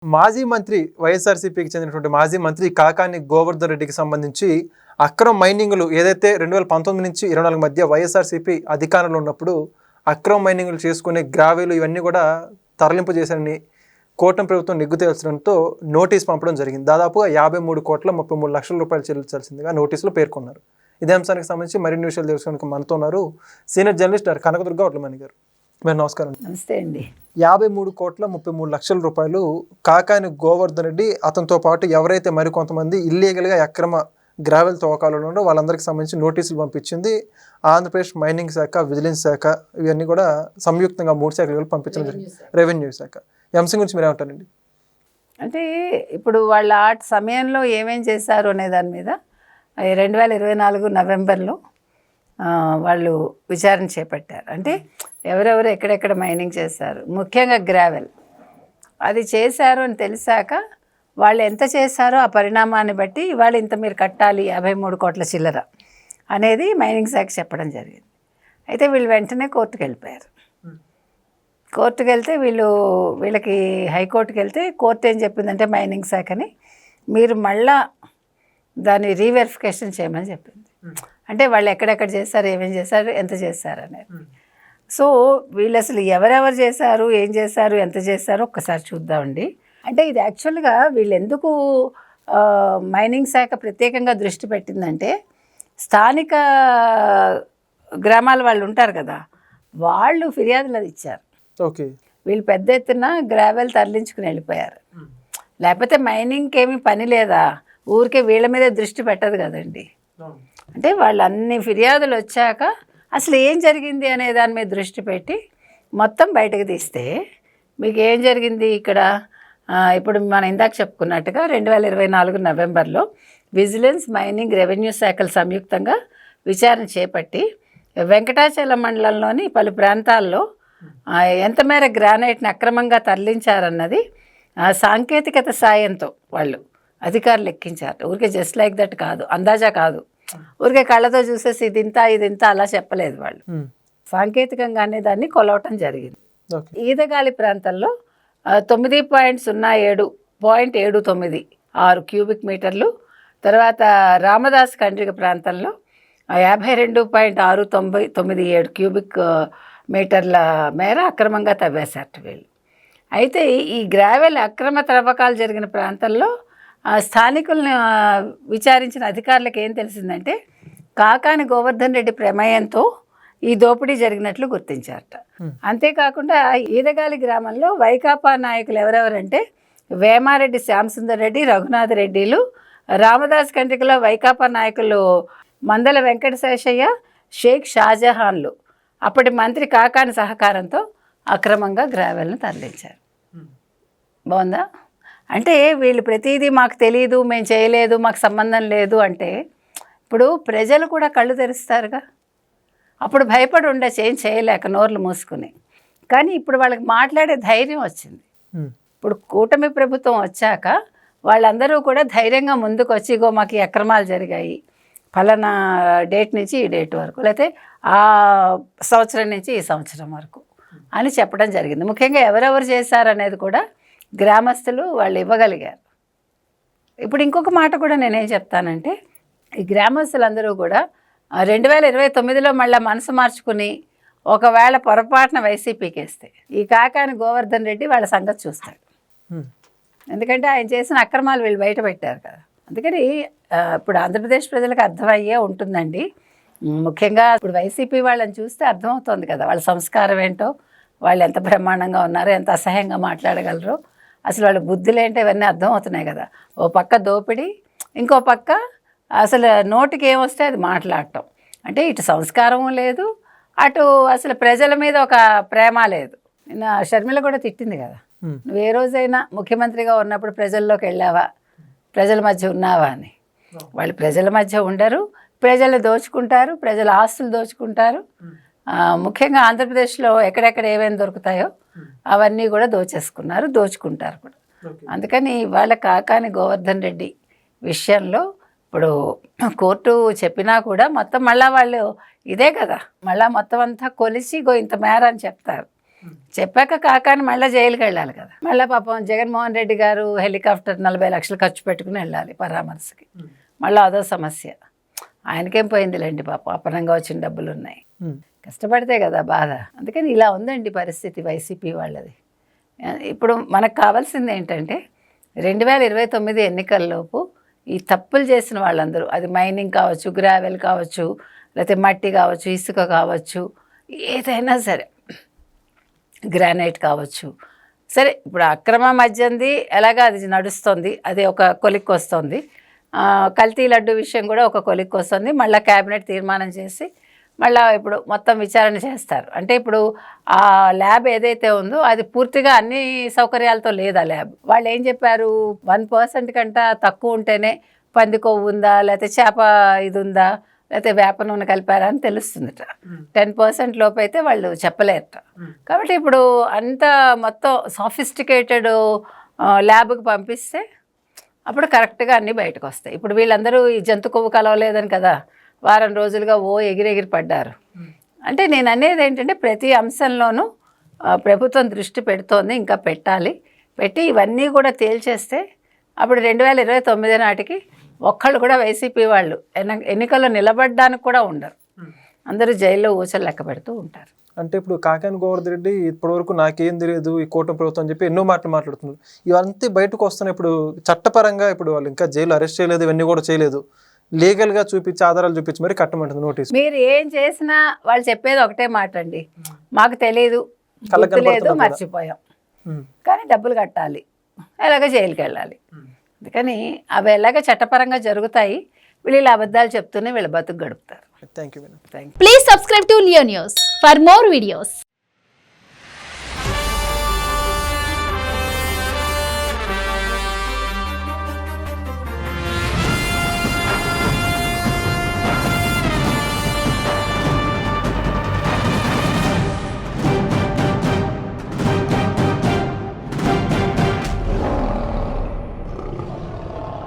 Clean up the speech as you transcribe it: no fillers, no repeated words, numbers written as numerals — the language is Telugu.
మాజీ మంత్రి వైఎస్ఆర్సీపీకి చెందినటువంటి మాజీ మంత్రి కాకాని గోవర్ధన్ రెడ్డికి సంబంధించి అక్రమ మైనింగ్లు ఏదైతే 2019 నుంచి 24 మధ్య వైఎస్ఆర్సీపీ అధికారంలో ఉన్నప్పుడు అక్రమ మైనింగ్లు చేసుకునే గ్రావెలు ఇవన్నీ కూడా తరలింపు చేశారని కూటమి ప్రభుత్వం నిగ్గు తేల్చడంతో నోటీస్ పంపడం జరిగింది. దాదాపుగా 53,33,00,000 రూపాయలు చెల్లించాల్సిందిగా నోటీసులో పేర్కొన్నారు. ఇదే అంశానికి సంబంధించి మరిన్ని విషయాలు తెలుసుకోవడానికి మనతో ఉన్నారు సీనియర్ జర్నలిస్ట్ కనకదుర్గ ఒట్లమణి గారు. మీరు నమస్కారం. నమస్తే అండి. 53,33,00,000 రూపాయలు కాకాని గోవర్ధన్ రెడ్డి అతనితో పాటు ఎవరైతే మరికొంతమంది ఇల్లీగల్గా అక్రమ గ్రావెల్ తవ్వకాలలో ఉన్నారో వాళ్ళందరికీ సంబంధించి నోటీసులు పంపించింది ఆంధ్రప్రదేశ్ మైనింగ్ శాఖ, విజిలెన్స్ శాఖ, ఇవన్నీ కూడా సంయుక్తంగా 3 శాఖలు పంపించడం జరిగింది. రెవెన్యూ శాఖ. ఈ అంశం గురించి మీరు ఏమంటారండి? అంటే ఇప్పుడు వాళ్ళ ఆ సమయంలో ఏమేం చేశారు అనే దాని మీద 2024 నవంబర్లో వాళ్ళు విచారణ చేపట్టారు. అంటే ఎవరెవరు ఎక్కడెక్కడ మైనింగ్ చేశారు, ముఖ్యంగా గ్రావెల్ అది చేశారు అని తెలిసాక వాళ్ళు ఎంత చేశారో ఆ పరిణామాన్ని బట్టి వాళ్ళు ఇంత మీరు కట్టాలి 53 కోట్ల చిల్లర అనేది మైనింగ్ శాఖ చెప్పడం జరిగింది. అయితే వీళ్ళు వెంటనే కోర్టుకు వెళ్ళిపోయారు. కోర్టుకు వెళ్తే వీళ్ళకి హైకోర్టుకు వెళ్తే కోర్టు ఏం చెప్పిందంటే మైనింగ్ శాఖని మీరు మళ్ళా దాన్ని రీవెరిఫికేషన్ చేయమని చెప్పింది. అంటే వాళ్ళు ఎక్కడెక్కడ చేశారు, ఏమేం చేశారు, ఎంత చేశారు అనేది. సో వీళ్ళు అసలు ఎవరెవరు చేశారు, ఏం చేశారు, ఎంత చేశారో ఒక్కసారి చూద్దామండి. అంటే ఇది యాక్చువల్గా వీళ్ళు ఎందుకు మైనింగ్ శాఖ ప్రత్యేకంగా దృష్టి పెట్టిందంటే స్థానిక గ్రామాల వాళ్ళు ఉంటారు కదా, వాళ్ళు ఫిర్యాదులు అది ఇచ్చారు. ఓకే, వీళ్ళు పెద్ద ఎత్తున గ్రావెల్ తరలించుకుని వెళ్ళిపోయారు. లేకపోతే మైనింగ్కి ఏమీ పని లేదా, ఊరికే వీళ్ళ మీద దృష్టి పెట్టదు కదండి. అంటే వాళ్ళు అన్ని ఫిర్యాదులు వచ్చాక అసలు ఏం జరిగింది అనే దాని మీద దృష్టి పెట్టి మొత్తం బయటకు తీస్తే మీకు ఏం జరిగింది ఇక్కడ. ఇప్పుడు మనం ఇందాక చెప్పుకున్నట్టుగా 2024 నవంబర్లో విజిలెన్స్, మైనింగ్, రెవెన్యూ శాఖలు సంయుక్తంగా విచారణ చేపట్టి వెంకటాచలం మండలంలోని పలు ప్రాంతాల్లో ఎంత మేర గ్రానైట్ని అక్రమంగా తరలించారన్నది సాంకేతికత సాయంతో వాళ్ళు అధికారులు ఎక్కించారు. ఊరికే జస్ట్ లైక్ దట్ కాదు, అందాజా కాదు, ఊరికే కళ్ళతో చూసేసి ఇదింత అలా చెప్పలేదు. వాళ్ళు సాంకేతికంగానే దాన్ని కొలవటం జరిగింది. ఈదగాలి ప్రాంతంలో 9.07.796 క్యూబిక్ మీటర్లు, తర్వాత రామదాస్ కండ్రిగ ప్రాంతంలో 52.697 క్యూబిక్ మీటర్ల మేర అక్రమంగా తవ్వేశారట వీళ్ళు. అయితే ఈ గ్రావెల్ అక్రమ త్రవ్వకాలు జరిగిన ప్రాంతంలో స్థానికులను విచారించిన అధికారులకు ఏం తెలిసిందంటే కాకాని గోవర్ధన్ రెడ్డి ప్రమేయంతో ఈ దోపిడీ జరిగినట్లు గుర్తించారట. అంతేకాకుండా ఈదగాలి గ్రామంలో వైకాపా నాయకులు ఎవరెవరంటే వేమారెడ్డి శ్యాంసుందర్ రెడ్డి, రఘునాథ్ రెడ్డిలు, రామదాస్ కండ్రికలో వైకాపా నాయకులు మందల వెంకటశేషయ్య, షేక్ షాజహాన్లు అప్పటి మంత్రి కాకాని సహకారంతో అక్రమంగా గ్రావెల్ను తరలించారు. బాగుందా? అంటే వీళ్ళు ప్రతిదీ మాకు తెలియదు, మేము చేయలేదు, మాకు సంబంధం లేదు అంటే ఇప్పుడు ప్రజలు కూడా కళ్ళు తెరుస్తారుగా. అప్పుడు భయపడి ఉండొచ్చు ఏం చేయలేక నోర్లు మూసుకుని. కానీ ఇప్పుడు వాళ్ళకి మాట్లాడే ధైర్యం వచ్చింది. ఇప్పుడు కూటమి ప్రభుత్వం వచ్చాక వాళ్ళందరూ కూడా ధైర్యంగా ముందుకు వచ్చి ఇగో మాకు ఈ అక్రమాలు జరిగాయి, ఫలానా డేట్ నుంచి ఈ డేట్ వరకు, లేకపోతే ఆ సంవత్సరం నుంచి ఈ సంవత్సరం వరకు అని చెప్పడం జరిగింది. ముఖ్యంగా ఎవరెవరు చేశారనేది కూడా గ్రామస్తులు వాళ్ళు ఇవ్వగలిగారు. ఇప్పుడు ఇంకొక మాట కూడా నేనేం చెప్తానంటే ఈ గ్రామస్తులందరూ కూడా 2029లో మళ్ళీ మనసు మార్చుకుని ఒకవేళ పొరపాటున వైసీపీకి వేస్తే ఈ కాకాని గోవర్ధన్ రెడ్డి వాళ్ళ సంగతి చూస్తాడు. ఎందుకంటే ఆయన చేసిన అక్రమాలు వీళ్ళు బయట పెట్టారు కదా. అందుకని ఇప్పుడు ఆంధ్రప్రదేశ్ ప్రజలకు అర్థమయ్యే ఉంటుందండి. ముఖ్యంగా ఇప్పుడు వైసీపీ వాళ్ళని చూస్తే అర్థమవుతుంది కదా వాళ్ళ సంస్కారం ఏంటో, వాళ్ళు ఎంత బ్రహ్మాండంగా ఉన్నారో, ఎంత అసహ్యంగా మాట్లాడగలరో, అసలు వాళ్ళ బుద్ధులు ఏంటో ఇవన్నీ అర్థమవుతున్నాయి కదా. ఓ పక్క దోపిడీ, ఇంకో పక్క అసలు నోటికి ఏమొస్తే అది మాట్లాడటం. అంటే ఇటు సంస్కారం లేదు, అటు అసలు ప్రజల మీద ఒక ప్రేమ లేదు. నిన్న షర్మిల కూడా తిట్టింది కదా, నువ్వు ఏ రోజైనా ముఖ్యమంత్రిగా ఉన్నప్పుడు ప్రజల్లోకి వెళ్ళావా, ప్రజల మధ్య ఉన్నావా అని. వాళ్ళు ప్రజల మధ్య ఉండరు, ప్రజలు దోచుకుంటారు, ప్రజల ఆస్తులు దోచుకుంటారు. ముఖ్యంగా ఆంధ్రప్రదేశ్లో ఎక్కడెక్కడ ఏమేమి దొరుకుతాయో అవన్నీ కూడా దోచుకుంటారు కూడా. అందుకని వాళ్ళ కాకాని గోవర్ధన్ రెడ్డి విషయంలో ఇప్పుడు కోర్టు చెప్పినా కూడా మొత్తం మళ్ళీ వాళ్ళు ఇదే కదా, మళ్ళీ మొత్తం అంతా కొలిసి ఇంత మేర అని చెప్తారు. చెప్పాక కాకాని మళ్ళీ జైలుకి వెళ్ళాలి కదా. మళ్ళీ పాపం జగన్మోహన్ రెడ్డి గారు హెలికాప్టర్ 40 లక్షలు ఖర్చు పెట్టుకుని వెళ్ళాలి పరామర్శకి. మళ్ళీ అదో సమస్య. ఆయనకేం పోయిందిలేండి పాపం, అపరంగా వచ్చిన డబ్బులు ఉన్నాయి. కష్టపడితే కదా బాధ. అందుకని ఇలా ఉందండి పరిస్థితి వైసీపీ వాళ్ళది. ఇప్పుడు మనకు కావాల్సింది ఏంటంటే 2029 ఎన్నికల్లోపు ఈ తప్పులు చేసిన వాళ్ళందరూ, అది మైనింగ్ కావచ్చు, గ్రావెల్ కావచ్చు, లేకపోతే మట్టి కావచ్చు, ఇసుక కావచ్చు, ఏదైనా సరే, గ్రానైట్ కావచ్చు, సరే ఇప్పుడు అక్రమ మద్యంది ఎలాగా అది నడుస్తుంది, అది ఒక కొలిక్కి వస్తుంది. కల్తీ లడ్డు విషయం కూడా ఒక కొలిక్కి వస్తుంది. మళ్ళీ క్యాబినెట్ తీర్మానం చేసి మళ్ళీ ఇప్పుడు మొత్తం విచారణ చేస్తారు. అంటే ఇప్పుడు ఆ ల్యాబ్ ఏదైతే ఉందో అది పూర్తిగా అన్ని సౌకర్యాలతో లేదు. ఆ ల్యాబ్ వాళ్ళు ఏం చెప్పారు, 1% కంటే తక్కువ ఉంటేనే పంది కొవ్వు ఉందా, లేకపోతే చేప ఇది ఉందా, లేకపోతే వేప నూనె కలిపారా అని తెలుస్తుందట. 10% లోపు అయితే వాళ్ళు చెప్పలేరట. కాబట్టి ఇప్పుడు అంత మొత్తం సాఫిస్టికేటెడ్ ల్యాబ్కి పంపిస్తే అప్పుడు కరెక్ట్గా అన్నీ బయటకు వస్తాయి. ఇప్పుడు వీళ్ళందరూ ఈ జంతు కొవ్వు కలవలేదని కదా వారం రోజులుగా ఎగిరెగిరి పడ్డారు. అంటే నేను అనేది ఏంటంటే ప్రతి అంశంలోనూ ప్రభుత్వం దృష్టి పెడుతోంది, ఇంకా పెట్టాలి. పెట్టి ఇవన్నీ కూడా తేల్చేస్తే అప్పుడు 2029 నాటికి ఒక్కళ్ళు కూడా వైసీపీ వాళ్ళు ఎన్నికల్లో నిలబడడానికి కూడా ఉండరు. అందరూ జైల్లో ఊచలు లెక్క పెడుతూ ఉంటారు. అంటే ఇప్పుడు కాకాని గోవర్ధన్ రెడ్డి ఇప్పటివరకు నాకేం తెలియదు ఈ కూటమి ప్రభుత్వం అని చెప్పి ఎన్నో మాటలు మాట్లాడుతున్నారు. ఇవంతా బయటకు వస్తున్నాయి. ఇప్పుడు చట్టపరంగా ఇప్పుడు వాళ్ళు ఇంకా జైలు అరెస్ట్ చేయలేదు, ఇవన్నీ కూడా చేయలేదు. లీగల్గా చూపించి ఆధారాలు చూపించి మరి కట్టమంటుంది నోటీస్. మీరు ఏం చేసినా వాళ్ళు చెప్పేది ఒకటే మాట అండి, మాకు తెలియదు, లేదు, మర్చిపోయాం, కానీ డబ్బులు కట్టాలి, ఎలాగ జైలుకి వెళ్ళాలి. అందుకని అవి ఎలాగ చట్టపరంగా జరుగుతాయి. వీళ్ళు అబద్ధాలు చెప్తూనే వీళ్ళ బతుకు గడుపుతారు. Thank you. Please subscribe to Leo News for more videos.